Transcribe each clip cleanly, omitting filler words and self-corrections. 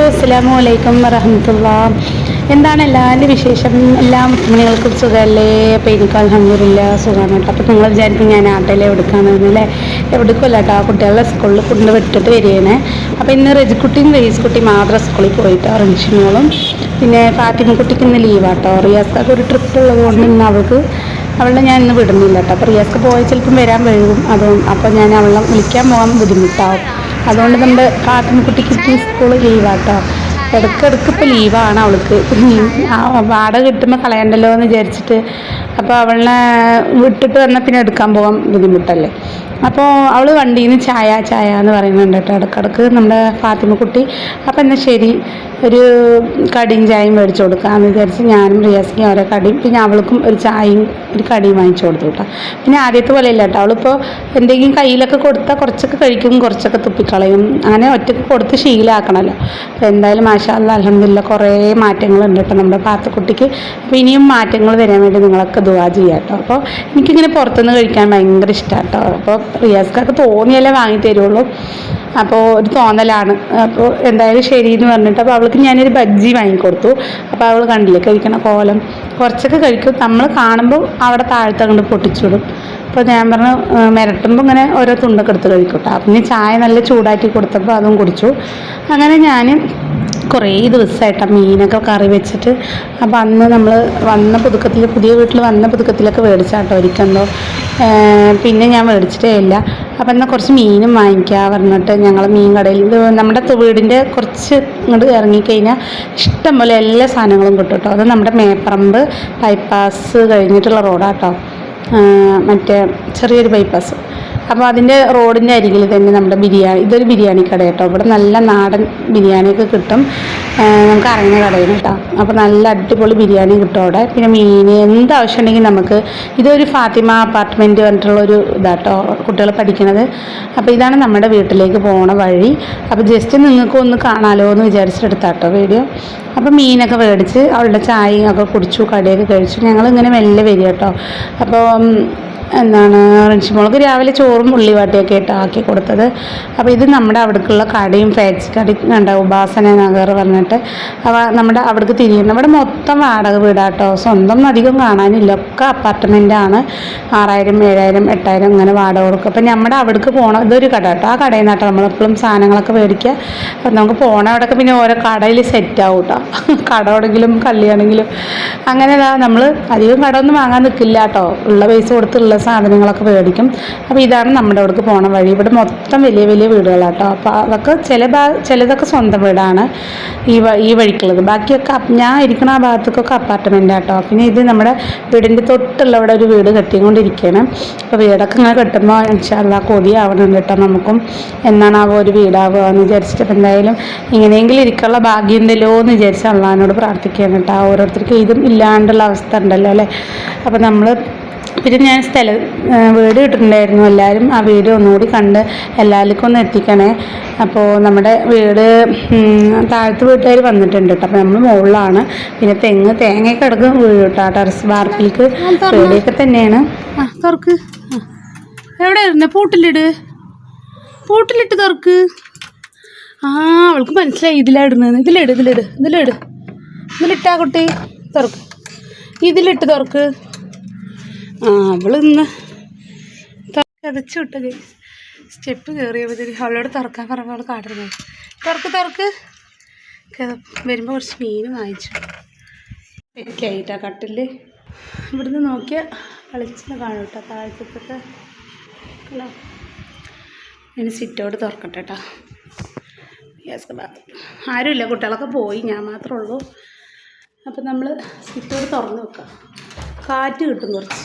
അസ്സലാമു അലൈക്കും വറഹ്മത്തുള്ളാഹി. എന്താണ് എല്ലാവരുടെ വിശേഷം? എല്ലാ മുസ്ലിമുകൾക്കും സുഖമല്ലേ? അപ്പോൾ എനിക്ക് അൽഹംദുലില്ലാ സുഖമാണ് കേട്ടോ. അപ്പോൾ നിങ്ങൾ വിചാരിക്കും ഞാൻ ആട്ടയിലെ എടുക്കാമെന്നല്ലേ? എവിടേക്കുമല്ല കേട്ടോ, കുട്ടികളെ സ്കൂളിൽ കൊണ്ട് വിട്ടിട്ട് വരികയാണ്. അപ്പോൾ ഇന്ന് റെജിക്കുട്ടിയും റയീസ്കുട്ടി മാത്രം സ്കൂളിൽ പോയിട്ടോ, റിൻഷിമോളും പിന്നെ ഫാത്തിമക്കുട്ടിക്ക് ഇന്ന് ലീവാട്ടോ. റിയാസ്ക്ക് ഒരു ട്രിപ്പ് ഉള്ളത് കൊണ്ട് ഇന്ന് അവളെ ഞാൻ ഇന്ന് വിടുന്നില്ല കേട്ടോ. അപ്പോൾ റിയാസ്ക്ക് പോയാൽ ചിലപ്പം വരാൻ വൈകും. അപ്പോൾ ഞാൻ അവളെ വിളിക്കാൻ പോകാൻ ബുദ്ധിമുട്ടാവും. അതുകൊണ്ട് നമ്മുടെ ഫാത്തിമക്കുട്ടിക്ക് സ്കൂൾ ലീവാട്ടോ. ഇടയ്ക്കിടയ്ക്ക് ഇപ്പോൾ ലീവാണ് അവൾക്ക്. വാടക കിട്ടുമ്പോൾ കളയണ്ടല്ലോ എന്ന് വിചാരിച്ചിട്ട്. അപ്പോൾ അവളെ വിട്ടിട്ട് വന്നാൽ പിന്നെ എടുക്കാൻ പോകാൻ ബുദ്ധിമുട്ടല്ലേ. അപ്പോൾ അവൾ വണ്ടിയിൽ നിന്ന് ചായ എന്ന് പറയുന്നുണ്ട് കേട്ടോ ഇടയ്ക്കിടയ്ക്ക് നമ്മുടെ ഫാത്തിമക്കുട്ടി. അപ്പോൾ എന്നാൽ ശരി, ഒരു കടിയും ചായയും മേടിച്ചു കൊടുക്കാമെന്ന് വിചാരിച്ച് ഞാനും റിയാസിക്കും ഓരോ കടിയും പിന്നെ അവൾക്കും ഒരു ചായയും ഒരു കടിയും വാങ്ങിച്ചു കൊടുത്തു കേട്ടോ. പിന്നെ ആദ്യത്തെ പോലെ ഇല്ല കേട്ടോ, അവളിപ്പോൾ എന്തെങ്കിലും കയ്യിലൊക്കെ കൊടുത്താൽ കുറച്ചൊക്കെ കഴിക്കും, കുറച്ചൊക്കെ തുപ്പിക്കളയും. അങ്ങനെ ഒറ്റയ്ക്ക് കൊടുത്ത് ശീലമാക്കണമല്ലോ. അപ്പോൾ എന്തായാലും മാഷാ അല്ലാഹ് അൽഹംദുലില്ലാ കുറേ മാറ്റങ്ങളുണ്ട് കേട്ടോ നമ്മുടെ പാത്തക്കുട്ടിക്ക്. അപ്പോൾ ഇനിയും മാറ്റങ്ങൾ വരാൻ വേണ്ടി നിങ്ങളൊക്കെ ദുആ ചെയ്യാം കേട്ടോ. അപ്പോൾ എനിക്കിങ്ങനെ പുറത്തുനിന്ന് കഴിക്കാൻ ഭയങ്കര ഇഷ്ടമാണ് കേട്ടോ. അപ്പോൾ റിയാസ്ക്കൊക്കെ തോന്നിയാലേ വാങ്ങി തരുള്ളൂ. അപ്പോൾ ഒരു തോന്നലാണ്. അപ്പോൾ എന്തായാലും ശരി എന്ന് പറഞ്ഞിട്ട് അപ്പോൾ അവൾക്ക് ഞാനൊരു ബജ്ജി വാങ്ങിക്കൊടുത്തു. അപ്പോൾ അവൾ കണ്ടില്ലേ കഴിക്കണ കോലം, കുറച്ചൊക്കെ കഴിക്കും. നമ്മൾ കാണുമ്പോൾ അവിടെ താഴത്തെ കൊണ്ട് പൊട്ടിച്ചിടും. അപ്പോൾ ഞാൻ പറഞ്ഞു മിരട്ടുമ്പോൾ ഇങ്ങനെ ഓരോ തുണ്ടൊക്കെ എടുത്ത് കഴിക്കട്ടെ. അപ്പം ചായ നല്ല ചൂടാക്കി കൊടുത്തപ്പോൾ അതും കുടിച്ചു. അങ്ങനെ ഞാൻ കുറേ ദിവസമായിട്ടാണ് മീനൊക്കെ കറി വെച്ചിട്ട്. അപ്പോൾ അന്ന് നമ്മൾ വന്ന പുതുക്കത്തിൽ, പുതിയ വീട്ടിൽ വന്ന പുതുക്കത്തിലൊക്കെ മേടിച്ചാട്ടോ ഒരിക്കന്തോ. പിന്നെ ഞാൻ മേടിച്ചിട്ടേ ഇല്ല. അപ്പോൾ എന്നാൽ കുറച്ച് മീനും വാങ്ങിക്കുക പറഞ്ഞിട്ട് ഞങ്ങൾ മീൻ കടയിൽ, നമ്മുടെ വീടിൻ്റെ കുറച്ച് ഇങ്ങോട്ട് ഇറങ്ങിക്കഴിഞ്ഞാൽ ഇഷ്ടംപോലെ എല്ലാ സാധനങ്ങളും കിട്ടും കേട്ടോ. അത് നമ്മുടെ മേപ്പറമ്പ് ബൈപ്പാസ് കഴിഞ്ഞിട്ടുള്ള റോഡാട്ടോ, മറ്റേ ചെറിയൊരു ബൈപ്പാസ്. അപ്പോൾ അതിൻ്റെ റോഡിൻ്റെ അരികിൽ തന്നെ നമ്മുടെ ബിരിയാണി, ഇതൊരു ബിരിയാണി കട കേട്ടോ. ഇവിടെ നല്ല നാടൻ ബിരിയാണിയൊക്കെ കിട്ടും. നമുക്ക് അറിയുന്ന കടയിൽ കേട്ടോ. അപ്പോൾ നല്ല അടിപൊളി ബിരിയാണി കിട്ടും അവിടെ. പിന്നെ മീൻ എന്താവശ്യം ഉണ്ടെങ്കിൽ നമുക്ക്, ഇതൊരു ഫാത്തിമ അപ്പാർട്ട്മെൻറ്റ് പറഞ്ഞിട്ടുള്ളൊരു ഇതാട്ടോ കുട്ടികൾ പഠിക്കുന്നത്. അപ്പോൾ ഇതാണ് നമ്മുടെ വീട്ടിലേക്ക് പോണ വഴി. അപ്പോൾ ജസ്റ്റ് നിങ്ങൾക്ക് ഒന്ന് കാണാമല്ലോ എന്ന് വിചാരിച്ചെടുത്താട്ടോ വീഡിയോ. അപ്പോൾ മീനൊക്കെ മേടിച്ച് അവളുടെ ചായയും ഒക്കെ കുടിച്ചു, കടിയൊക്കെ കഴിച്ചു. ഞങ്ങളിങ്ങനെ മെല്ലെ വരിക കേട്ടോ. അപ്പോൾ എന്താണ് റിൻഷിമോൾക്ക് രാവിലെ ചോറും ഉള്ളിവാട്ടിയൊക്കെ ആയിട്ട് ആക്കി കൊടുത്തത്. അപ്പോൾ ഇത് നമ്മുടെ അവിടേക്കുള്ള കടയും ഫാൻസി കട കണ്ട ഉപാസന നഗർ പറഞ്ഞിട്ട്. അപ്പോൾ നമ്മുടെ അവിടേക്ക് തിരിയുന്നു. ഇവിടെ മൊത്തം വാടക വീടാട്ടോ, സ്വന്തം അധികം കാണാനില്ല, ഒക്കെ അപ്പാർട്ട്മെൻറ്റാണ്. 6000 7000 8000 അങ്ങനെ വാടക കൊടുക്കും. അപ്പോൾ നമ്മുടെ അവിടേക്ക് പോകണം. ഇതൊരു കട കേട്ടോ. ആ കടയിൽ നിന്നാട്ടോ നമ്മളെപ്പോഴും സാധനങ്ങളൊക്കെ മേടിക്കുക. അപ്പോൾ നമുക്ക് പോകണ അവിടെയൊക്കെ പിന്നെ ഓരോ കടയിൽ സെറ്റ് ആവും കേട്ടോ. കടമാണെങ്കിലും കള്ളിയാണെങ്കിലും അങ്ങനെ നമ്മൾ അധികം കടമൊന്നും വാങ്ങാൻ നിൽക്കില്ല കേട്ടോ. ഉള്ള പൈസ കൊടുത്തുള്ള സാധനങ്ങളൊക്കെ മേടിക്കും. അപ്പോൾ ഇതാണ് നമ്മുടെ അവിടേക്ക് പോകണ വഴി. ഇവിടെ മൊത്തം വലിയ വലിയ വീടുകളാട്ടോ. അപ്പോൾ അതൊക്കെ ചിലതൊക്കെ സ്വന്തം വീടാണ് ഈ വഴിക്കുള്ളത്. ബാക്കിയൊക്കെ ഞാൻ ഇരിക്കുന്ന ആ ഭാഗത്തേക്കൊക്കെ അപ്പാർട്ട്മെൻ്റ് ആട്ടോ. പിന്നെ ഇത് നമ്മുടെ വീടിൻ്റെ തൊട്ടുള്ള ഇവിടെ ഒരു വീട് കെട്ടിക്കൊണ്ടിരിക്കുകയാണ്. അപ്പോൾ വീടൊക്കെ ഇങ്ങനെ കെട്ടുമ്പോൾ ഇൻഷാ അല്ലാഹ് കൊതിയാവണുണ്ട് കേട്ടോ നമുക്കും. എന്നാണാവോ ഒരു വീടാവുക എന്ന് വിചാരിച്ചിട്ട്. അപ്പോൾ എന്തായാലും ഇങ്ങനെയെങ്കിലും ഇരിക്കാനുള്ള ഭാഗ്യം ഉണ്ടല്ലോ എന്ന് വിചാരിച്ച് അള്ളാഹിനോട് പ്രാർത്ഥിക്കുകയാണ് കേട്ടോ. ഓരോരുത്തർക്ക് ഇതും ഇല്ലാണ്ടുള്ള അവസ്ഥ ഉണ്ടല്ലോ അല്ലേ. അപ്പോൾ നമ്മൾ പിന്നെ ഞാൻ വീട് കിട്ടിയിട്ടുണ്ടായിരുന്നു. എല്ലാവരും ആ വീഡിയോ ഒന്നുകൂടി കണ്ട് എല്ലാവർക്കും ഒന്ന് എത്തിക്കണേ. അപ്പോൾ നമ്മുടെ വീട് താഴത്ത് വീട്ടുകാർ വന്നിട്ടുണ്ട് കേട്ടോ. അപ്പോൾ നമ്മൾ മുകളിലാണ്. പിന്നെ തേങ്ങയൊക്കെ കിടക്കും വീട് കേട്ടോ. ടെറസ് വാർപ്പിലേക്ക് വീടൊക്കെ തന്നെയാണ്. തുറക്ക്, എവിടെ ഇരുന്നേ? പൂട്ടിലിട്ട് തുറക്ക്. അവൾക്ക് മനസ്സിലായി ഇതിലിടുന്നത്. ഇതിലിട്ടാ കുട്ടി തുറക്ക്. ഇതിലിട്ട് തുറക്ക്. അവളിന്ന് കതച്ചു വിട്ടത് സ്റ്റെപ്പ് കയറിയപ്പോൾ അവളോട് തുറക്കാൻ പറഞ്ഞപ്പോൾ അവൾ കാട്ടുന്നത്. തുറക്ക് വരുമ്പോൾ കുറച്ച് മീൻ വാങ്ങിച്ചു വെക്കായിട്ടാ കട്ടിൽ. ഇവിടുന്ന് നോക്കിയാൽ കളിച്ചിട്ട് കാണും കേട്ടോ താഴത്തൊക്കെ. ഹലോ, ഞാൻ സിറ്റോട് തുറക്കട്ടെ കേട്ടോ. ആരുമില്ല, കുട്ടികളൊക്കെ പോയി, ഞാൻ മാത്രമേ ഉള്ളൂ. അപ്പം നമ്മൾ സിറ്റോട് തുറന്ന് വെക്കാം, കാറ്റ് കിട്ടും കുറച്ച്.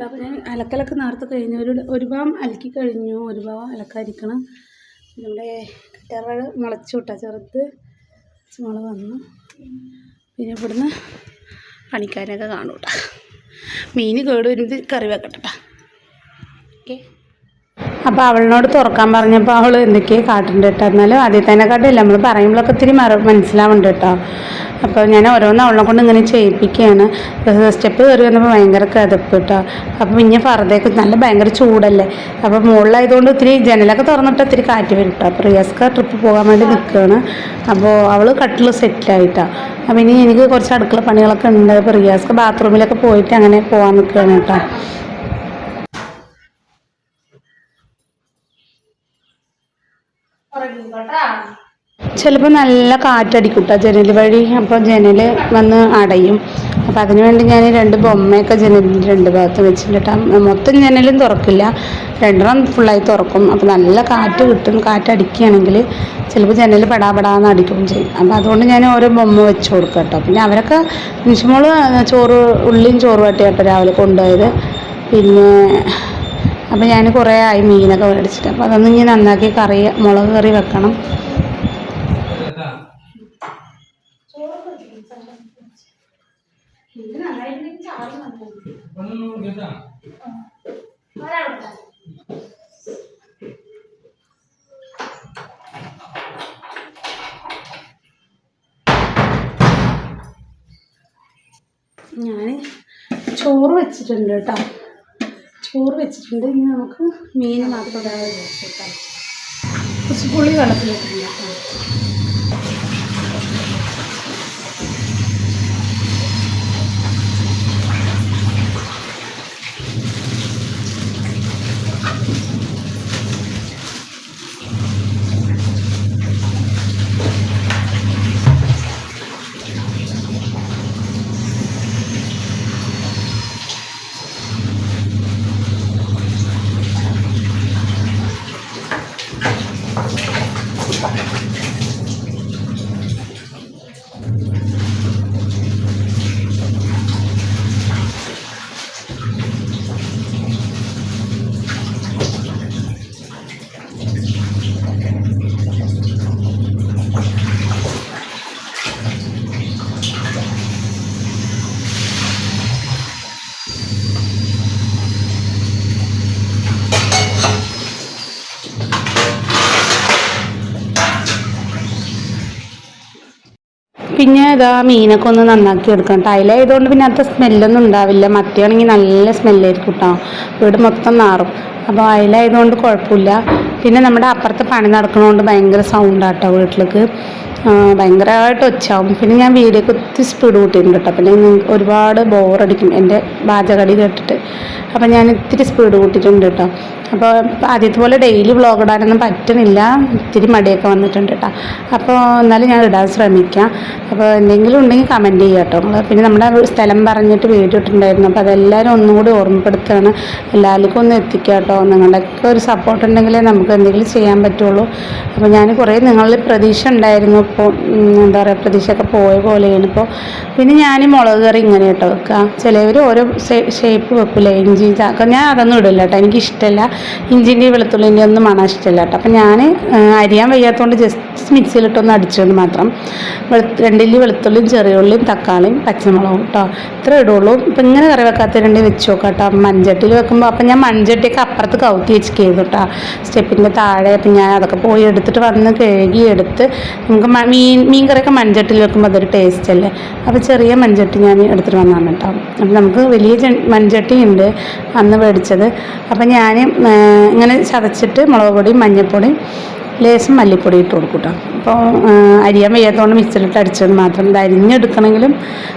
അപ്പോൾ ഞാൻ അലക്കലൊക്കെ നേരത്തെ കഴിഞ്ഞു. ഒരു ഭാഗം അലക്കി കഴിഞ്ഞു, ഒരു ഭാഗം അലക്കാതിരിക്കണം. നമ്മുടെ കറ്റാറ് മുളച്ചു വിട്ടാ, ചെറുത് മുളക് വന്നു. പിന്നെ ഇവിടുന്ന് പണിക്കാരനൊക്കെ കാണും കേട്ടോ. മീൻ കേട് വരുന്നത് കറി വെക്കട്ടെ. ഓക്കെ, അപ്പോൾ അവളിനോട് തുറക്കാൻ പറഞ്ഞപ്പോൾ അവൾ എന്തൊക്കെയോ കാട്ടുണ്ട് കേട്ടോ. എന്നാലും ആദ്യത്തേനെക്കാട്ടില്ല നമ്മൾ പറയുമ്പോഴൊക്കെ ഇത്തിരി മനസ്സിലാവുന്നുണ്ട് കേട്ടോ. അപ്പോൾ ഞാൻ ഓരോന്ന് അവളെ കൊണ്ട് ഇങ്ങനെ ചെയ്യിപ്പിക്കുകയാണ്. സ്റ്റെപ്പ് കയറി വന്നപ്പോൾ ഭയങ്കര കിതപ്പ് കേട്ടോ. അപ്പോൾ പിന്നെ ഫർദയൊക്കെ നല്ല ഭയങ്കര ചൂടല്ലേ, അപ്പോൾ മുകളിലായതുകൊണ്ട് ഇത്തിരി ജനലൊക്കെ തുറന്നിട്ട് ഇത്തിരി കാറ്റ് വരും കേട്ടോ. അപ്പോൾ റിയാസ്ക ട്രിപ്പ് പോകാൻ വേണ്ടി നിൽക്കുകയാണ്. അപ്പോൾ അവൾ കട്ടിൽ സെറ്റിലായിട്ടാണ്. അപ്പം ഇനി എനിക്ക് കുറച്ച് അടുക്കള പണികളൊക്കെ ഉണ്ട്. അപ്പോൾ റിയാസ്ക ബാത്റൂമിലൊക്കെ പോയിട്ട് അങ്ങനെ പോകാൻ നിൽക്കുകയാണ് കേട്ടോ. ചിലപ്പോൾ നല്ല കാറ്റടിക്കും കേട്ടോ ജനൽ വഴി. അപ്പോൾ ജനൽ വന്ന് അടയും. അപ്പോൾ അതിന് വേണ്ടി ഞാൻ 2 ബൊമ്മയൊക്കെ ജനലിൻ്റെ 2 ഭാഗത്ത് വെച്ചിട്ട് കേട്ടോ. മൊത്തം ജനലും തുറക്കില്ല, 2 ഫുള്ളായി തുറക്കും. അപ്പോൾ നല്ല കാറ്റ് കിട്ടും. കാറ്റടിക്കുകയാണെങ്കിൽ ചിലപ്പോൾ ജനൽ പെടാപ്പെടാന്ന് അടിക്കുകയും ചെയ്യും. അപ്പോൾ അതുകൊണ്ട് ഞാൻ ഓരോ ബൊമ്മ വെച്ച് കൊടുക്കും കേട്ടോ. പിന്നെ അവരൊക്കെ നിമിഷമോള് ഉള്ളിയും ചോറ് വാട്ടിയാട്ടോ രാവിലെ കൊണ്ടുപോയത്. പിന്നെ അപ്പോൾ ഞാൻ കുറേ ആയി മീനൊക്കെ മേടിച്ചിട്ട്. അപ്പോൾ അതൊന്നും ഇനി നന്നാക്കി മുളക് കറി വെക്കണം. ഞാൻ ചോറ് വെച്ചിട്ടുണ്ട് കേട്ടോ. ചോറ് വെച്ചിട്ടുണ്ട്. ഇനി നമുക്ക് മീൻ മാത്രം ഇടാതെ വെച്ചിട്ടാണ്. കുറച്ച് പുളി വെള്ളത്തിലിട്ടുണ്ട് കേട്ടോ. പിന്നെ ഇതാ മീനൊക്കെ ഒന്ന് നന്നാക്കി എടുക്കണം. ടൈലായതുകൊണ്ട് പിന്നെ അത്ര സ്മെല്ലൊന്നും ഉണ്ടാവില്ല. മത്തിയാണെങ്കിൽ നല്ല സ്മെല്ലായിരിക്കും കേട്ടോ, വീട് മൊത്തം നാറും. അപ്പോൾ അയിലായതുകൊണ്ട് കുഴപ്പമില്ല. പിന്നെ നമ്മുടെ അപ്പുറത്ത് പണി നടക്കുന്നതുകൊണ്ട് ഭയങ്കര സൗണ്ടാട്ടോ വീട്ടിലേക്ക്, ഭയങ്കരമായിട്ട് ഒച്ചാവും. പിന്നെ ഞാൻ വീഡിയോക്ക് ഒത്തിരി സ്പീഡ് കൂട്ടിയിട്ടുണ്ട് കേട്ടോ. പിന്നെ ഒരുപാട് ബോറടിക്കും എൻ്റെ പാചകടി കേട്ടിട്ട്. അപ്പോൾ ഞാൻ ഇത്തിരി സ്പീഡ് കൂട്ടിയിട്ടുണ്ട് കേട്ടോ. അപ്പോൾ ആദ്യത്തെ പോലെ ഡെയിലി വ്ളോഗ് ഇടാനൊന്നും പറ്റുന്നില്ല, ഇത്തിരി മടിയൊക്കെ വന്നിട്ടുണ്ട് കേട്ടോ. അപ്പോൾ എന്നാലും ഞാൻ ഇടാൻ ശ്രമിക്കാം. അപ്പോൾ എന്തെങ്കിലും ഉണ്ടെങ്കിൽ കമൻറ്റ് ചെയ്യുക കേട്ടോ നിങ്ങൾ. പിന്നെ നമ്മുടെ സ്ഥലം പറഞ്ഞിട്ട് വീഡിയോ ഇട്ടിട്ടുണ്ടായിരുന്നു. അപ്പോൾ അതെല്ലാവരും ഒന്നും കൂടി ഓർമ്മപ്പെടുത്തുകയാണ്. എല്ലാവർക്കും ഒന്ന് എത്തിക്കുക കേട്ടോ. നിങ്ങളുടെയൊക്കെ ഒരു സപ്പോർട്ട് ഉണ്ടെങ്കിലേ നമുക്ക് എന്തെങ്കിലും ചെയ്യാൻ പറ്റുള്ളൂ. അപ്പോൾ ഞാൻ കുറേ നിങ്ങളിൽ പ്രതീക്ഷ ഉണ്ടായിരുന്നു. ഇപ്പോൾ എന്താ പറയുക, പ്രതീക്ഷയൊക്കെ പോയ പോലെയാണ് ഇപ്പോൾ. പിന്നെ ഞാൻ മുളക് കറി ഇങ്ങനെ കേട്ടോ വെക്കുക. ചിലവർ ഓരോ ഷേപ്പ് വെക്കില്ല, ഇഞ്ചി ചാക്ക. ഞാൻ അതൊന്നും ഇടില്ല കേട്ടോ, എനിക്കിഷ്ടമല്ല. ഇഞ്ചിൻ്റെയും വെളുത്തുള്ളിൻ്റെ ഒന്നും മണം ഇഷ്ടമല്ല കേട്ടോ. അപ്പം ഞാൻ അരിയാൻ വയ്യാത്തതുകൊണ്ട് ജസ്റ്റ് മിക്സിയിലിട്ടൊന്ന് അടിച്ചത് മാത്രം. 2 ഇല്ലി വെളുത്തുള്ളിയും ചെറിയ ഉള്ളിയും തക്കാളിയും പച്ചമുളകും കേട്ടോ, ഇത്ര ഇടുള്ളൂ. ഇപ്പം ഇങ്ങനെ കറി വെക്കാത്തവരുണ്ടെങ്കിൽ വെച്ച് നോക്കാം കേട്ടോ. മൺചട്ടിയിൽ വെക്കുമ്പോൾ അപ്പം ഞാൻ മൺചട്ടിയൊക്കെ അപ്പുറത്ത് കൗത്തി വെച്ച് ചെയ്തു കേട്ടോ, സ്റ്റെപ്പിൻ്റെ താഴെ. അപ്പം ഞാൻ അതൊക്കെ പോയി എടുത്തിട്ട് വന്ന് കഴുകി എടുത്ത്, നമുക്ക് മീൻ കറിയൊക്കെ മൺചട്ടിയിൽ വെക്കുമ്പോൾ അതൊരു ടേസ്റ്റ് അല്ലേ. അപ്പോൾ ചെറിയ മൺചട്ടി ഞാൻ എടുത്തിട്ട് വന്നതാണ് കേട്ടോ. അപ്പം നമുക്ക് വലിയ മൺചട്ടി ഉണ്ട് അന്ന് മേടിച്ചത്. അപ്പം ഞാൻ ഇങ്ങനെ ചതച്ചിട്ട് മുളക് പൊടിയും മഞ്ഞൾപ്പൊടിയും ലേശം മല്ലിപ്പൊടി ഇട്ട് കൊടുക്കും കേട്ടോ. അപ്പോൾ അരിയാൻ വയ്യാത്തതുകൊണ്ട് മിക്സിയിലിട്ട് അടിച്ചത് മാത്രം. ഇത് അരിഞ്ഞെടുക്കണമെങ്കിലും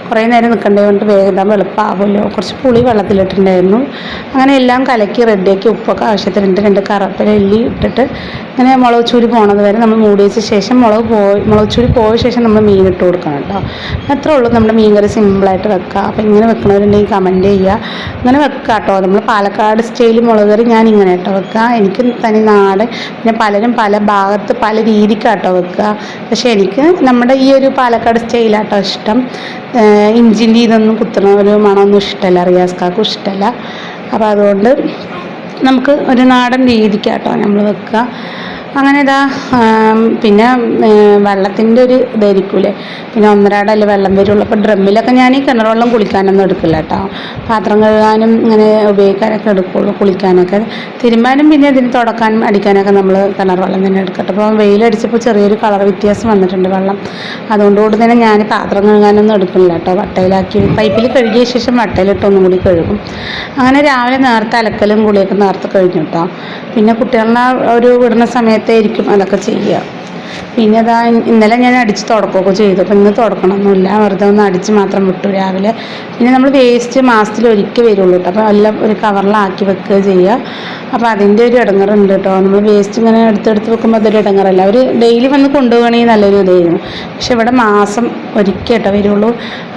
കുറേ നേരം നിൽക്കേണ്ടതുകൊണ്ട് വേഗം എളുപ്പമാകുമല്ലോ. കുറച്ച് പുളി വെള്ളത്തിലിട്ടുണ്ടായിരുന്നു. അങ്ങനെ എല്ലാം കലക്കി റെഡിയാക്കി ഉപ്പൊക്കെ ആവശ്യത്തിന് 2 കറുവേപ്പില എല്ലി ഇട്ടിട്ട് ഇങ്ങനെ മുളക് ചൂരി പോണത് വരെ നമ്മൾ മൂടി വെച്ച ശേഷം മുളക് ചൂരി പോയ ശേഷം നമ്മൾ മീൻ ഇട്ട് കൊടുക്കണം കേട്ടോ. അത്രേ ഉള്ളൂ. നമ്മുടെ മീൻ കറി സിമ്പിളായിട്ട് വെക്കുക. അപ്പോൾ ഇങ്ങനെ വെക്കണവരുണ്ടെങ്കിൽ കമൻറ്റ് ചെയ്യുക. ഇങ്ങനെ വെക്കുക കേട്ടോ. നമ്മൾ പാലക്കാട് സ്റ്റൈൽ മുളക് കറി ഞാൻ ഇങ്ങനെ കേട്ടോ വെക്കുക. എനിക്ക് തനി നാട്. പിന്നെ പലരും പല ഭാഗത്ത് പല രീതിക്കാട്ടോ വെക്കുക. പക്ഷെ എനിക്ക് നമ്മുടെ ഈ ഒരു പാലക്കാട് സ്റ്റൈലാട്ടോ ഇഷ്ടം. ഇഞ്ചിൻ്റെ ഇതൊന്നും കുത്തണ ഒരു മണമൊന്നും ഇഷ്ടമല്ല, റിയാസ്കാർക്കും ഇഷ്ടമല്ല. അപ്പോൾ അതുകൊണ്ട് നമുക്ക് ഒരു നാടൻ രീതിക്കാട്ടോ നമ്മൾ വെക്കുക. അങ്ങനെ ഇതാ പിന്നെ വെള്ളത്തിൻ്റെ ഒരു ഇതായിരിക്കൂലേ, പിന്നെ ഒന്നരാടല്ലേ വെള്ളം വരുള്ളൂ. അപ്പോൾ ഡ്രമ്മിലൊക്കെ ഞാൻ ഈ കിണർ വെള്ളം കുളിക്കാനൊന്നും എടുക്കില്ല കേട്ടോ. പാത്രം കഴുകാനും ഇങ്ങനെ ഉപയോഗിക്കാനൊക്കെ എടുക്കുള്ളൂ, കുളിക്കാനൊക്കെ. തിരുമ്പാനും പിന്നെ ഇതിന് തുടക്കാനും അടിക്കാനൊക്കെ നമ്മൾ കിണർ വെള്ളം തന്നെ എടുക്കട്ടെ. അപ്പോൾ വെയിലടിച്ചപ്പോൾ ചെറിയൊരു കളർ വ്യത്യാസം വന്നിട്ടുണ്ട് വെള്ളം. അതുകൊണ്ടുകൂടി തന്നെ ഞാൻ പാത്രം കഴുകാനൊന്നും എടുക്കുന്നില്ല കേട്ടോ. വട്ടയിലാക്കി പൈപ്പിൽ കഴുകിയ ശേഷം വട്ടയിലിട്ട് ഒന്നും കൂടി കഴുകും. അങ്ങനെ രാവിലെ നേരത്തെ അലക്കലും കുളിയൊക്കെ നേരത്തെ കഴിഞ്ഞു കേട്ടോ. പിന്നെ കുട്ടികളെ ഒരു വിടുന്ന സമയത്തായിരിക്കും അതൊക്കെ ചെയ്യുക. പിന്നെ അതാ ഇന്നലെ ഞാൻ അടിച്ച് തുടക്കുകയൊക്കെ ചെയ്തു. അപ്പോൾ ഇന്ന് തുടക്കണമൊന്നുമില്ല, വെറുതെ ഒന്ന് അടിച്ച് മാത്രം വിട്ടു രാവിലെ. പിന്നെ നമ്മൾ വേസ്റ്റ് മാസത്തിൽ ഒരിക്കൽ വരുള്ളൂ കേട്ടോ. അപ്പോൾ എല്ലാം ഒരു കവറിലാക്കി വെക്കുക ചെയ്യുക. അപ്പോൾ അതിൻ്റെ ഒരു ഇടങ്ങറുണ്ട് കേട്ടോ. നമ്മൾ വേസ്റ്റ് ഇങ്ങനെ എടുത്തെടുത്ത് വെക്കുമ്പോൾ അതൊരു ഇടങ്ങറല്ല. അവർ ഡെയിലി വന്ന് കൊണ്ടുപോകണമെങ്കിൽ നല്ലൊരു ഇതായിരുന്നു. പക്ഷെ ഇവിടെ മാസം ഒരിക്കൽ കേട്ടോ വരുള്ളൂ.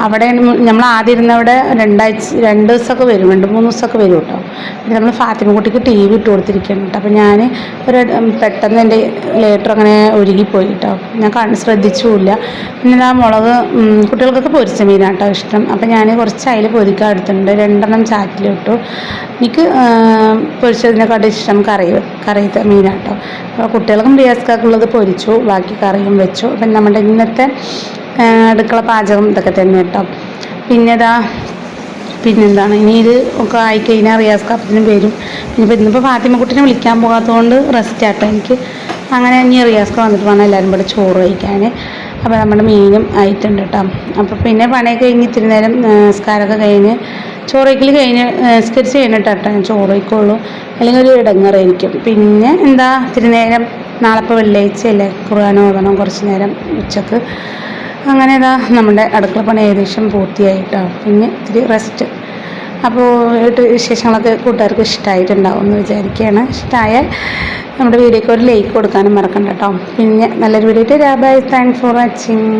അവിടെ നമ്മൾ ആദ്യം ഇരുന്നവിടെ 2 ദിവസമൊക്കെ വരും, 2-3 ദിവസമൊക്കെ വരും കേട്ടോ. പിന്നെ നമ്മൾ ഫാത്തിമക്കുട്ടിക്ക് TV ഇട്ട് കൊടുത്തിരിക്കുകയാണ് കേട്ടോ. അപ്പോൾ ഞാൻ പെട്ടെന്ന് എൻ്റെ ലേറ്റർ അങ്ങനെ ഒഴുകിപ്പോയി കേട്ടോ. ഞാൻ ശ്രദ്ധിച്ചുമില്ല. പിന്നെ ആ മുളക് കുട്ടികൾക്കൊക്കെ പൊരിച്ച മീനാട്ടോ ഇഷ്ടം. അപ്പോൾ ഞാൻ കുറച്ച് അതിൽ പൊരിക്കാൻ എടുത്തിട്ടുണ്ട്, 2 ചാറ്റിലിട്ടു. എനിക്ക് പൊരിച്ചതിനെക്കാട്ടും ഇഷ്ടം കറിയത്തെ മീനാട്ടോ. അപ്പോൾ കുട്ടികൾക്കും റിയാസ്ക്കാർക്കുള്ളത് പൊരിച്ചു, ബാക്കി കറിയും വെച്ചു. അപ്പം നമ്മുടെ ഇന്നത്തെ അടുക്കള പാചകം ഇതൊക്കെ തന്നെ കേട്ടോ. പിന്നെന്താണ് ഇനി ഇത് ഒക്കെ ആയിക്കഴിഞ്ഞാൽ റിയാസ് കപ്പത്തിനും വരും. ഇന്നിപ്പോൾ ഫാത്തിമക്കുട്ടിനെ വിളിക്കാൻ പോകാത്തതുകൊണ്ട് റെസ്റ്റ് ആട്ടോ എനിക്ക്. അങ്ങനെ ഇനി റിയാസ്ക്ക് വന്നിട്ട് വേണം എല്ലാവരും കൂടെ ചോറ് കഴിക്കാൻ. അപ്പോൾ നമ്മുടെ മീനും ആയിട്ടുണ്ട് കേട്ടോ. അപ്പോൾ പിന്നെ പണിയൊക്കെ കഴിഞ്ഞ് ഇത്തിരി നേരം നിസ്കാരമൊക്കെ കഴിഞ്ഞ് ചോറ് വയ്ക്കൽ കഴിഞ്ഞ് നിസ്കരിച്ച് കഴിഞ്ഞിട്ട് കേട്ടോ ഞാൻ ചോറ് വയ്ക്കുള്ളൂ, അല്ലെങ്കിൽ ഒരു ഇടങ്ങറായിരിക്കും. പിന്നെ ഇത്തിരി നേരം നാളെ ഇപ്പോൾ വെള്ളിയാഴ്ചയല്ലേ, ഖുർആൻ ഓതണം കുറച്ച് നേരം ഉച്ചക്ക്. അങ്ങനെ നമ്മുടെ അടുക്കള പണി ഏകദേശം പൂർത്തിയായിട്ടോ. പിന്നെ ഇത്തിരി റെസ്റ്റ്. അപ്പോൾ വിശേഷങ്ങളൊക്കെ കൂട്ടുകാർക്ക് ഇഷ്ടമായിട്ടുണ്ടാവും എന്ന് വിചാരിക്കുകയാണ്. ഇഷ്ടമായാൽ നമ്മുടെ വീഡിയോക്ക് ഒരു ലൈക്ക് കൊടുക്കാനും മറക്കണ്ട കേട്ടോ. പിന്നെ നല്ലൊരു വീഡിയോ ആയിട്ട് ബൈ. Thanks for watching.